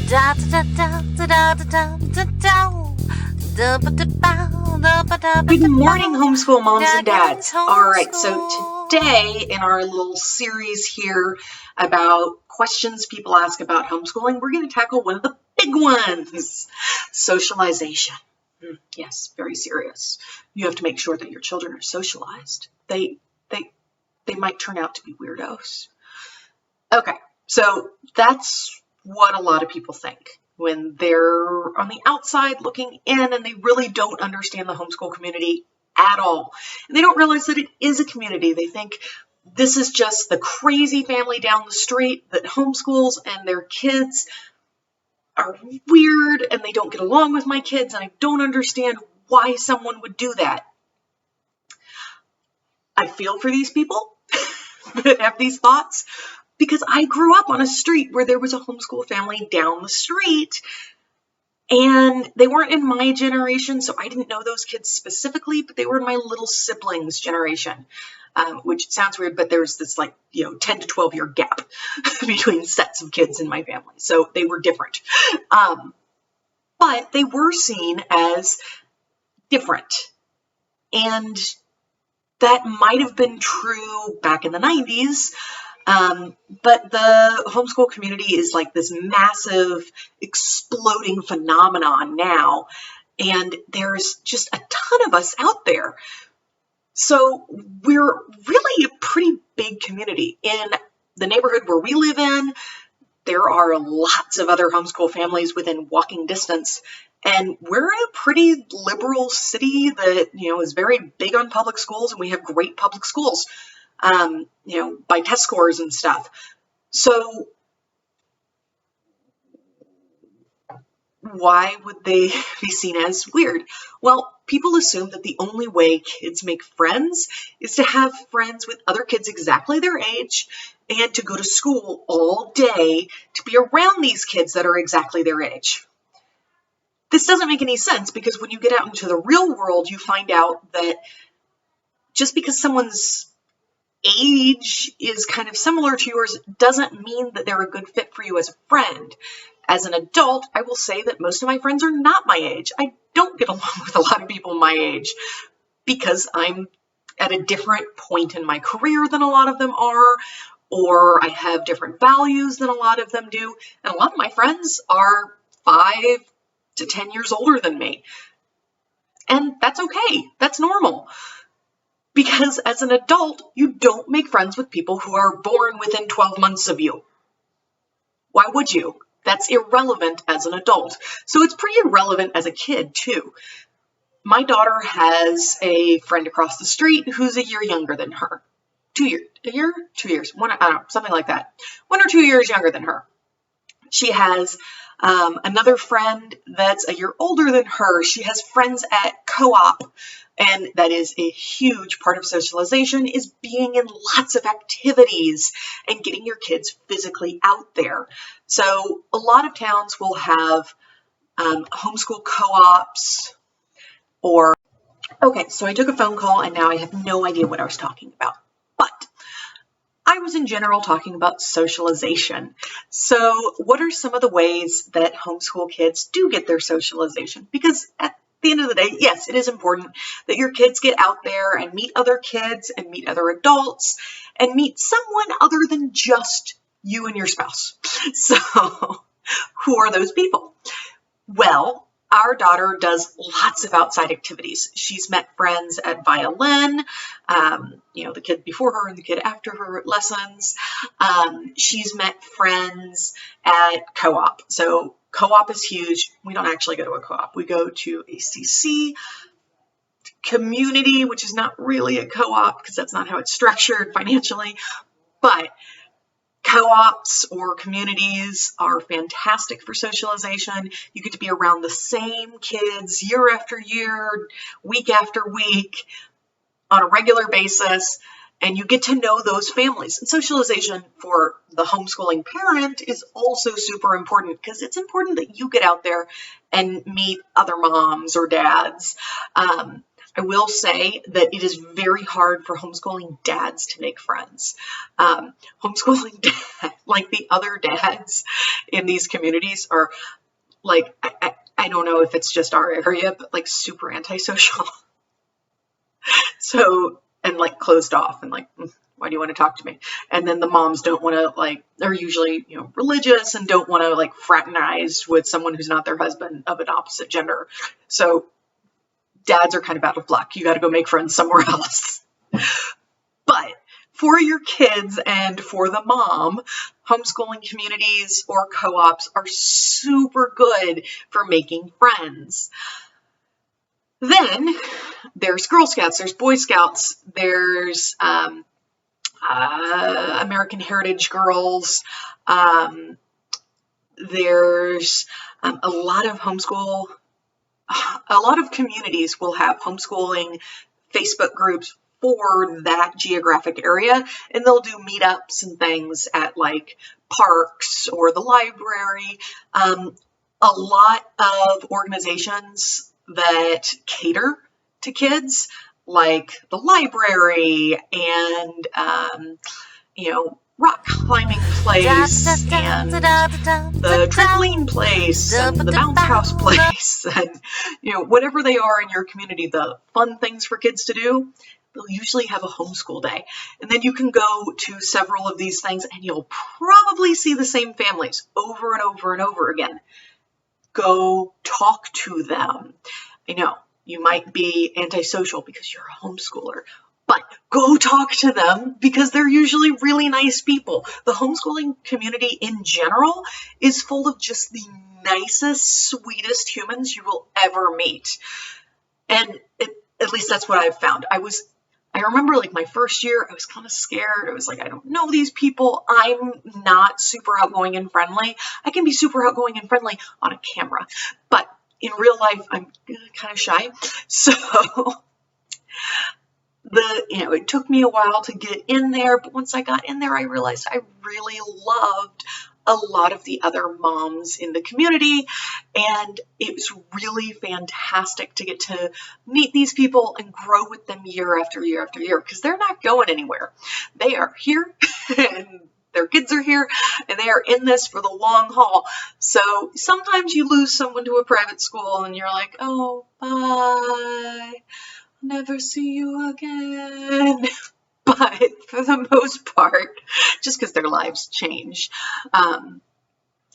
Good morning, homeschool moms and dads. All right, so today in our little series here about questions people ask about homeschooling, we're going to tackle one of the big ones, socialization. Yes, very serious. You have to make sure that your children are socialized. They might turn out to be weirdos. Okay, so that's what a lot of people think when they're on the outside looking in and they really don't understand the homeschool community at all. And they don't realize that it is a community. They think this is just the crazy family down the street that homeschools and their kids are weird and they don't get along with my kids, and I don't understand why someone would do that. I feel for these people that have these thoughts, because I grew up on a street where there was a homeschool family down the street, and they weren't in my generation, so I didn't know those kids specifically, but they were in my little siblings' generation, which sounds weird, but there's this 10 to 12 year gap between sets of kids in my family, so they were different. But they were seen as different, and that might have been true back in the 90s. But the homeschool community is like this massive exploding phenomenon now, and there's just a ton of us out there. So we're really a pretty big community. In the neighborhood where we live in, there are lots of other homeschool families within walking distance, and we're in a pretty liberal city that, is very big on public schools, and we have great public schools. By test scores and stuff. So why would they be seen as weird? Well, people assume that the only way kids make friends is to have friends with other kids exactly their age and to go to school all day to be around these kids that are exactly their age. This doesn't make any sense, because when you get out into the real world, you find out that just because someone's age is kind of similar to yours doesn't mean that they're a good fit for you as a friend. As an adult, I will say that most of my friends are not my age. I don't get along with a lot of people my age because I'm at a different point in my career than a lot of them are, or I have different values than a lot of them do. And a lot of my friends are 5 to 10 years older than me. And that's okay. That's normal. Because as an adult, you don't make friends with people who are born within 12 months of you. Why would you? That's irrelevant as an adult. So it's pretty irrelevant as a kid, too. My daughter has a friend across the street who's a year younger than her. 2 years. A year? 2 years. I don't know, something like that. 1 or 2 years younger than her. She has another friend that's a year older than her. She has friends at co-op. And that is a huge part of socialization, is being in lots of activities and getting your kids physically out there. So a lot of towns will have homeschool co-ops okay, so I took a phone call and now I have no idea what I was talking about. But I was in general talking about socialization. So what are some of the ways that homeschool kids do get their socialization? Because at the end of the day, yes, it is important that your kids get out there and meet other kids and meet other adults and meet someone other than just you and your spouse. So who are those people? Well, our daughter does lots of outside activities. She's met friends at violin, the kid before her and the kid after her at lessons. She's met friends at co-op. So co-op is huge. We don't actually go to a co-op. We go to a CC community, which is not really a co-op because that's not how it's structured financially. But co-ops or communities are fantastic for socialization. You get to be around the same kids year after year, week after week, on a regular basis, and you get to know those families. And socialization for the homeschooling parent is also super important, because it's important that you get out there and meet other moms or dads. I will say that it is very hard for homeschooling dads to make friends. Homeschooling dad, like the other dads in these communities are like, I don't know if it's just our area, but like super antisocial. So, and like closed off and like, why do you want to talk to me? And then the moms don't want to like, they're usually, religious and don't want to like fraternize with someone who's not their husband of an opposite gender. So dads are kind of out of luck. You got to go make friends somewhere else. But for your kids and for the mom, homeschooling communities or co-ops are super good for making friends. Then there's Girl Scouts, there's Boy Scouts, there's American Heritage Girls. There's a lot of communities will have homeschooling Facebook groups for that geographic area, and they'll do meetups and things at like parks or the library. A lot of organizations that cater to kids, like the library and, rock climbing place and the trampoline place and the bounce house place and, whatever they are in your community, the fun things for kids to do, they'll usually have a homeschool day. And then you can go to several of these things and you'll probably see the same families over and over and over again. Go talk to them. I know you might be antisocial because you're a homeschooler, but go talk to them because they're usually really nice people. The homeschooling community in general is full of just the nicest, sweetest humans you will ever meet. And at least that's what I've found. I remember like my first year, I was kind of scared. I was like, I don't know these people. I'm not super outgoing and friendly. I can be super outgoing and friendly on a camera, but in real life, I'm kind of shy. So it took me a while to get in there, but once I got in there, I realized I really loved a lot of the other moms in the community, and it was really fantastic to get to meet these people and grow with them year after year after year, because they're not going anywhere. They are here, and their kids are here, and they are in this for the long haul. So sometimes you lose someone to a private school, and you're like, oh, bye. Never see you again. But for the most part, just because their lives change,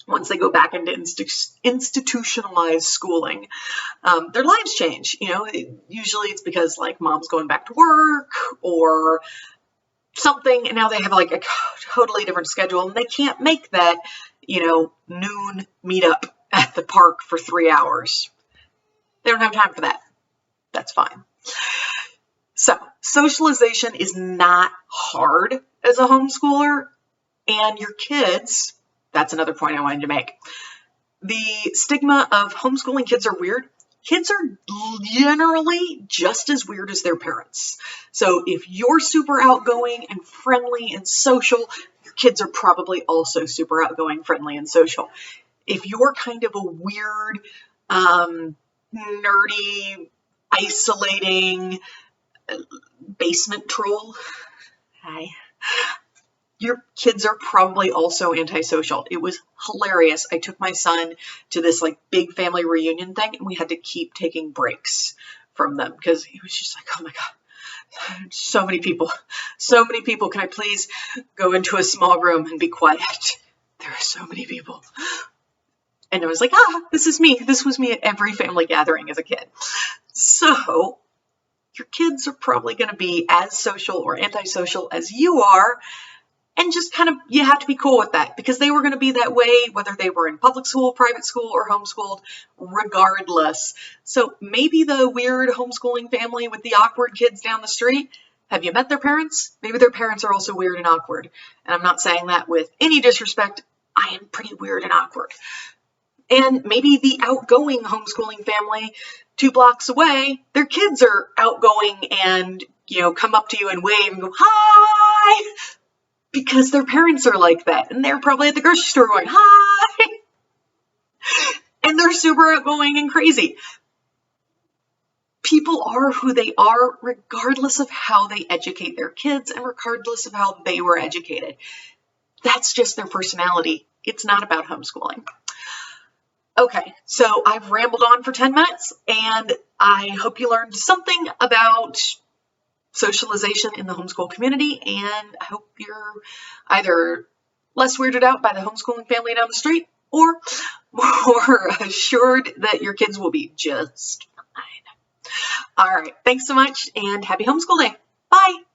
once they go back into institutionalized schooling, their lives change. Usually it's because like mom's going back to work or something, and now they have like a totally different schedule, and they can't make that, noon meetup at the park for 3 hours. They don't have time for that. That's fine. So socialization is not hard as a homeschooler, and your kids, that's another point I wanted to make. The stigma of homeschooling kids are weird. Kids are generally just as weird as their parents. So if you're super outgoing and friendly and social, your kids are probably also super outgoing, friendly, and social. If you're kind of a weird, nerdy, isolating basement troll, your kids are probably also antisocial. It was hilarious. I took my son to this like big family reunion thing, and we had to keep taking breaks from them because he was just like, oh my God, so many people. Can I please go into a small room and be quiet? There are so many people. And I was like, this is me. This was me at every family gathering as a kid. So your kids are probably going to be as social or antisocial as you are. And just kind of, you have to be cool with that because they were going to be that way, whether they were in public school, private school, or homeschooled, regardless. So maybe the weird homeschooling family with the awkward kids down the street, have you met their parents? Maybe their parents are also weird and awkward. And I'm not saying that with any disrespect. I am pretty weird and awkward. And maybe the outgoing homeschooling family 2 blocks away, their kids are outgoing and, come up to you and wave and go, hi, because their parents are like that. And they're probably at the grocery store going, hi. And they're super outgoing and crazy. people are who they are regardless of how they educate their kids and regardless of how they were educated. That's just their personality. It's not about homeschooling. Okay, so I've rambled on for 10 minutes, and I hope you learned something about socialization in the homeschool community, and I hope you're either less weirded out by the homeschooling family down the street or more assured that your kids will be just fine. All right, thanks so much, and happy homeschool day. Bye.